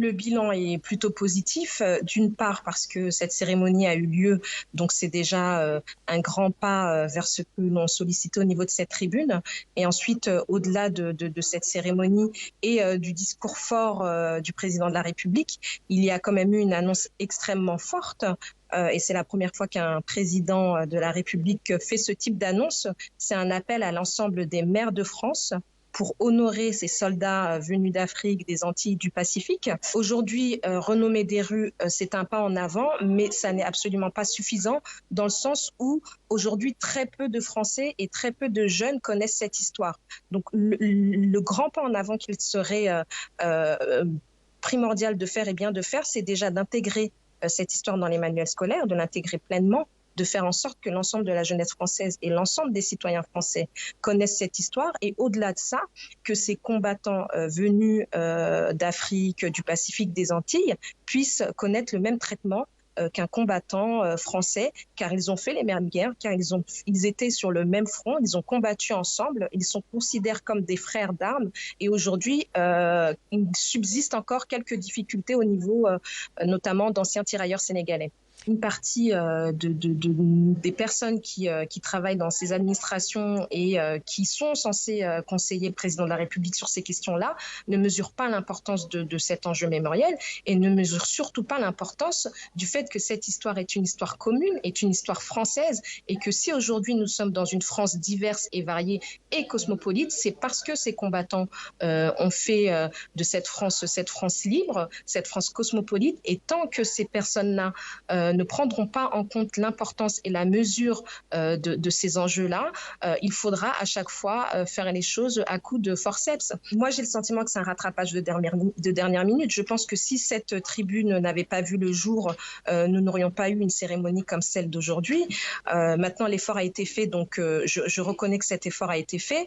Le bilan est plutôt positif, d'une part parce que cette cérémonie a eu lieu, donc c'est déjà un grand pas vers ce que l'on sollicitait au niveau de cette tribune. Et ensuite, au-delà de cette cérémonie et du discours fort du président de la République, il y a quand même eu une annonce extrêmement forte. Et c'est la première fois qu'un président de la République fait ce type d'annonce. C'est un appel à l'ensemble des maires de France pour honorer ces soldats venus d'Afrique, des Antilles, du Pacifique. Aujourd'hui, renommer des rues, c'est un pas en avant, mais ça n'est absolument pas suffisant dans le sens où aujourd'hui, très peu de Français et très peu de jeunes connaissent cette histoire. Donc, le grand pas en avant qu'il serait primordial de faire et bien de faire, c'est déjà d'intégrer cette histoire dans les manuels scolaires, de l'intégrer pleinement, de faire en sorte que l'ensemble de la jeunesse française et l'ensemble des citoyens français connaissent cette histoire et au-delà de ça, que ces combattants venus d'Afrique, du Pacifique, des Antilles puissent connaître le même traitement qu'un combattant français, car ils ont fait les mêmes guerres, car ils étaient sur le même front, ils ont combattu ensemble, ils sont considérés comme des frères d'armes et aujourd'hui, il subsiste encore quelques difficultés au niveau notamment d'anciens tirailleurs sénégalais. Une partie des personnes qui travaillent dans ces administrations et qui sont censées conseiller le président de la République sur ces questions-là ne mesurent pas l'importance de cet enjeu mémoriel et ne mesurent surtout pas l'importance du fait que cette histoire est une histoire commune, est une histoire française et que si aujourd'hui nous sommes dans une France diverse et variée et cosmopolite, c'est parce que ces combattants ont fait de cette France libre, cette France cosmopolite et tant que ces personnes-là ne prendront pas en compte l'importance et la mesure de ces enjeux-là, il faudra à chaque fois faire les choses à coups de forceps. Moi, j'ai le sentiment que c'est un rattrapage de dernière minute. Je pense que si cette tribune n'avait pas vu le jour, nous n'aurions pas eu une cérémonie comme celle d'aujourd'hui. Maintenant, l'effort a été fait, donc je reconnais que cet effort a été fait.